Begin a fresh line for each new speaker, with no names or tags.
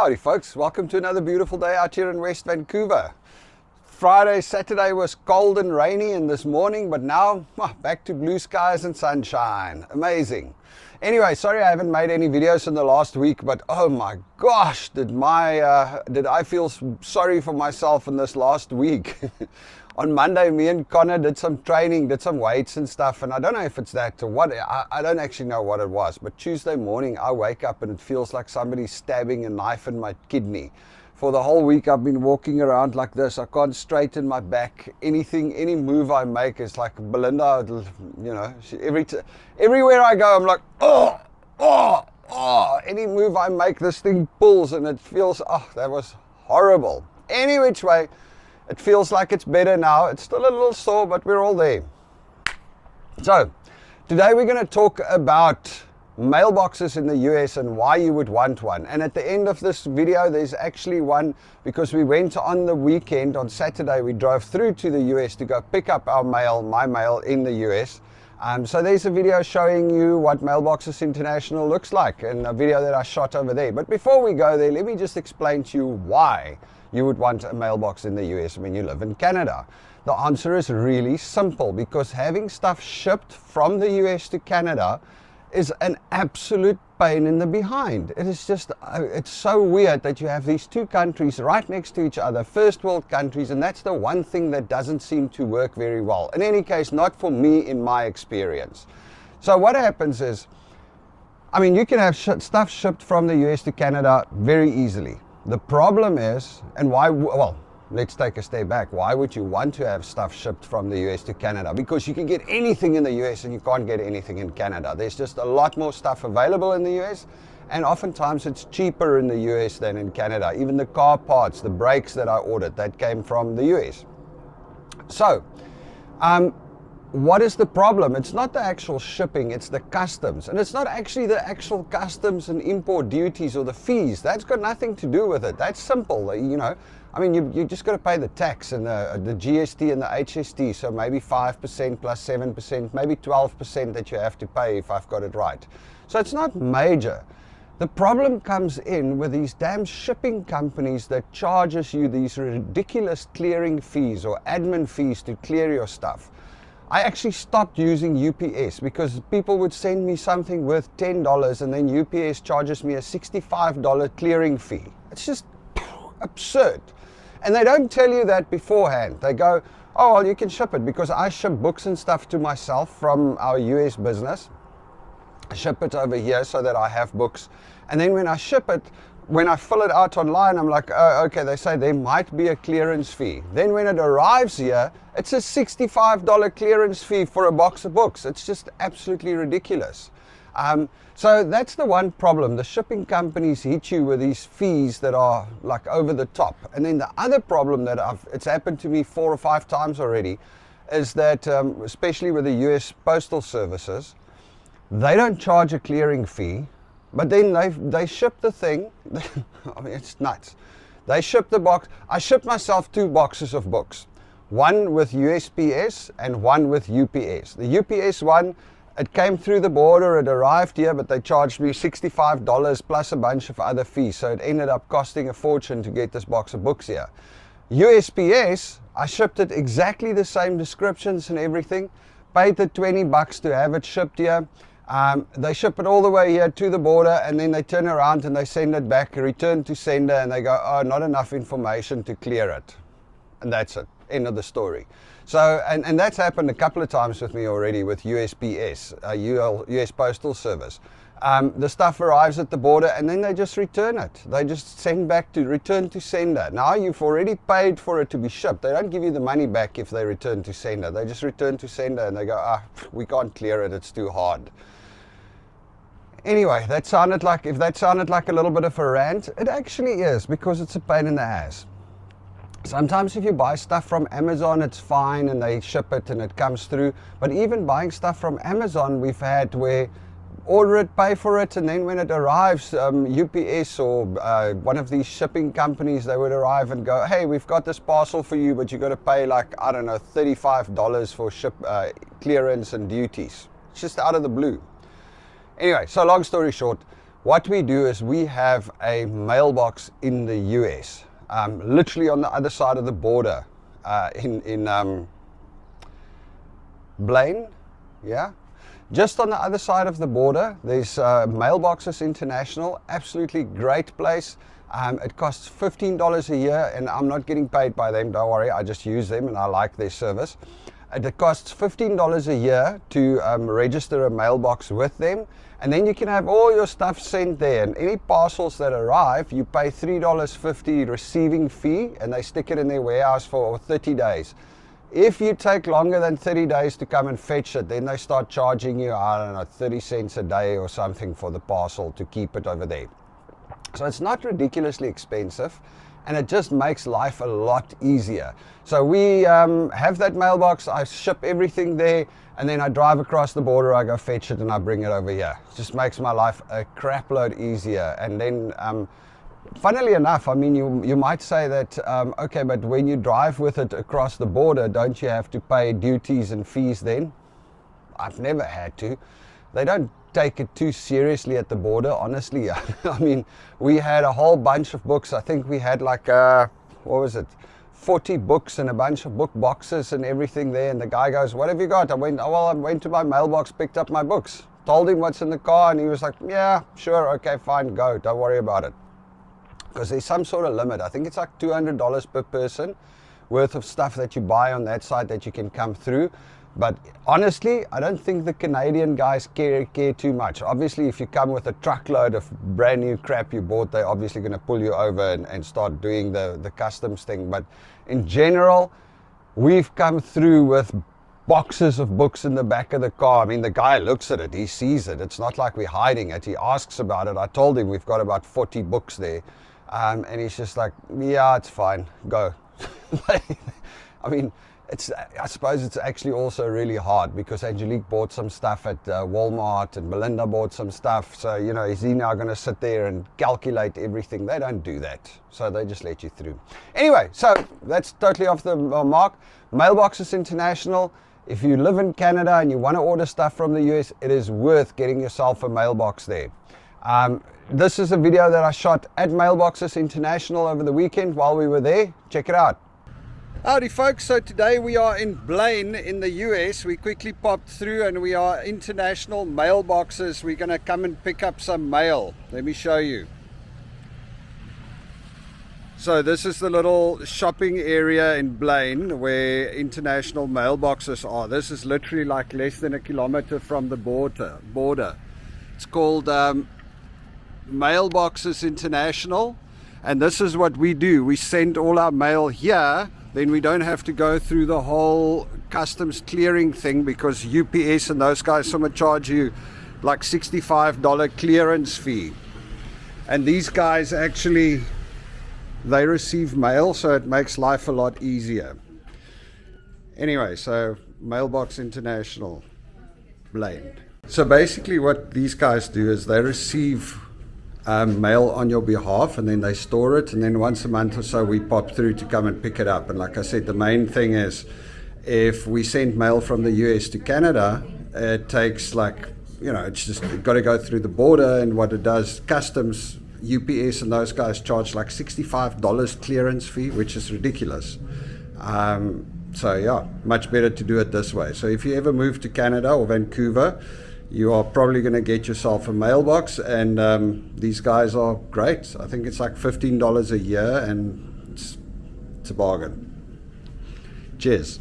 Howdy folks, welcome to another beautiful day out here in West Vancouver. Friday, Saturday was cold and rainy and this morning, but now back to blue skies and sunshine. Amazing. Anyway, sorry I haven't made any videos in the last week, but oh my gosh, did I feel sorry for myself in this last week. On Monday, me and Connor did some training, did some weights and stuff, and I don't know if it's that or what, I don't actually know what it was, but Tuesday morning I wake up and it feels like somebody's stabbing a knife in my kidney. For the whole week I've been walking around like this. I can't straighten my back. Any move I make is like Belinda, you know, everywhere I go I'm like, oh. Any move I make, this thing pulls and it feels, that was horrible. Any which way, it feels like it's better now. It's still a little sore, but we're all there. So, today we're going to talk about mailboxes in the US and why you would want one. And at the end of this video, there's actually one, because we went on the weekend, on Saturday, we drove through to the US to go pick up our mail, my mail in the US. So there's a video showing you what Mailboxes International looks like, and a video that I shot over there. But before we go there, let me just explain to you why you would want a mailbox in the US when you live in Canada. The answer is really simple, because having stuff shipped from the US to Canada is an absolute pain in the behind. It is just, it's so weird that you have these two countries right next to each other, first world countries, and that's the one thing that doesn't seem to work very well. In any case, not for me in my experience. So what happens is, I mean, you can have stuff shipped from the US to Canada very easily. The problem is, and why, well, let's take a step back. Why would you want to have stuff shipped from the US to Canada? Because you can get anything in the US and you can't get anything in Canada. There's just a lot more stuff available in the US, and oftentimes it's cheaper in the US than in Canada. Even the car parts, the brakes that I ordered, that came from the US. So, what is the problem? It's not the actual shipping, it's the customs. And it's not actually the actual customs and import duties or the fees. That's got nothing to do with it. That's simple, you know. I mean, you just got to pay the tax and the GST and the HST, so maybe 5% plus 7%, maybe 12% that you have to pay if I've got it right. So it's not major. The problem comes in with these damn shipping companies that charges you these ridiculous clearing fees or admin fees to clear your stuff. I actually stopped using UPS because people would send me something worth $10 and then UPS charges me a $65 clearing fee. It's just absurd. And they don't tell you that beforehand. They go, oh, well, you can ship it, because I ship books and stuff to myself from our US business. I ship it over here so that I have books. And then when I ship it, when I fill it out online, I'm like, oh, okay, they say there might be a clearance fee. Then when it arrives here, it's a $65 clearance fee for a box of books. It's just absolutely ridiculous. So that's the one problem. The shipping companies hit you with these fees that are like over the top. And then the other problem that it's happened to me 4 or 5 times already is that, especially with the US Postal Services, they don't charge a clearing fee. But then they ship the thing. I mean, it's nuts. They ship the box. I shipped myself 2 boxes of books. One with USPS and one with UPS. The UPS one, it came through the border, it arrived here, but they charged me $65 plus a bunch of other fees. So it ended up costing a fortune to get this box of books here. USPS, I shipped it exactly the same descriptions and everything. Paid the $20 to have it shipped here. They ship it all the way here to the border, and then they turn around and they send it back, return to sender, and they go, oh, not enough information to clear it. And that's it. End of the story. So, and that's happened a couple of times with me already with USPS, US Postal Service. The stuff arrives at the border and then they just return it. They just send back to return to sender. Now you've already paid for it to be shipped. They don't give you the money back if they return to sender. They just return to sender and they go, we can't clear it, it's too hard. Anyway, if that sounded like a little bit of a rant, it actually is, because it's a pain in the ass. Sometimes if you buy stuff from Amazon, it's fine and they ship it and it comes through. But even buying stuff from Amazon, we've had where order it, pay for it, and then when it arrives, UPS or one of these shipping companies, they would arrive and go, hey, we've got this parcel for you, but you got to pay like, I don't know, $35 for clearance and duties. It's just out of the blue. Anyway, so long story short, What we do is we have a mailbox in the US, literally on the other side of the border, in Blaine, yeah? Just on the other side of the border, there's Mailboxes International, absolutely great place. It costs $15 a year, and I'm not getting paid by them, don't worry, I just use them and I like their service. It costs $15 a year to register a mailbox with them, and then you can have all your stuff sent there, and any parcels that arrive, you pay $3.50 receiving fee, and they stick it in their warehouse for 30 days. If you take longer than 30 days to come and fetch it, then they start charging you, I don't know, 30 cents a day or something for the parcel to keep it over there. So it's not ridiculously expensive, and it just makes life a lot easier. So we have that mailbox, I ship everything there, and then I drive across the border, I go fetch it, and I bring it over here. It just makes my life a crap load easier. And then, funnily enough, I mean, you might say that, okay, but when you drive with it across the border, don't you have to pay duties and fees then? I've never had to. They don't take it too seriously at the border, honestly. I mean, we had a whole bunch of books. I think we had like, what was it, 40 books and a bunch of book boxes and everything there. And the guy goes, what have you got? I went, oh, well, I went to my mailbox, picked up my books, told him what's in the car, and he was like, yeah, sure, okay, fine, go, don't worry about it. Because there's some sort of limit. I think it's like $200 per person worth of stuff that you buy on that site that you can come through. But honestly, I don't think the Canadian guys care too much. Obviously, if you come with a truckload of brand new crap you bought, they're obviously going to pull you over and start doing the customs thing. But in general, we've come through with boxes of books in the back of the car. I mean, the guy looks at it, he sees it. It's not like we're hiding it. He asks about it. I told him we've got about 40 books there. And he's just like, yeah, it's fine, go. I mean, I suppose it's actually also really hard because Angelique bought some stuff at Walmart and Belinda bought some stuff. So, you know, is he now going to sit there and calculate everything? They don't do that. So they just let you through. Anyway, so that's totally off the mark. Mailboxes International. If you live in Canada and you want to order stuff from the US, it is worth getting yourself a mailbox there. This is a video that I shot at Mailboxes International over the weekend while we were there. Check it out. Howdy folks, so today we are in Blaine in the US. We quickly popped through and we are International Mailboxes. We're going to come and pick up some mail. Let me show you. So this is the little shopping area in Blaine where International Mailboxes are. This is literally like less than a kilometer from the border. It's called Mailboxes International, and this is what we do. We send all our mail here. Then we don't have to go through the whole customs clearing thing because UPS and those guys somewhat charge you like $65 clearance fee. And these guys actually, they receive mail, so it makes life a lot easier. Anyway, so Mailbox International, Blaine. So basically what these guys do is they receive mail on your behalf, and then they store it, and then once a month or so we pop through to come and pick it up. And like I said, the main thing is if we send mail from the US to Canada, it takes like, you know, it's just got to go through the border, and what it does, customs, UPS and those guys charge like $65 clearance fee, which is ridiculous. So yeah, much better to do it this way. So if you ever move to Canada or Vancouver, you are probably going to get yourself a mailbox, and these guys are great. I think it's like $15 a year, and it's a bargain. Cheers.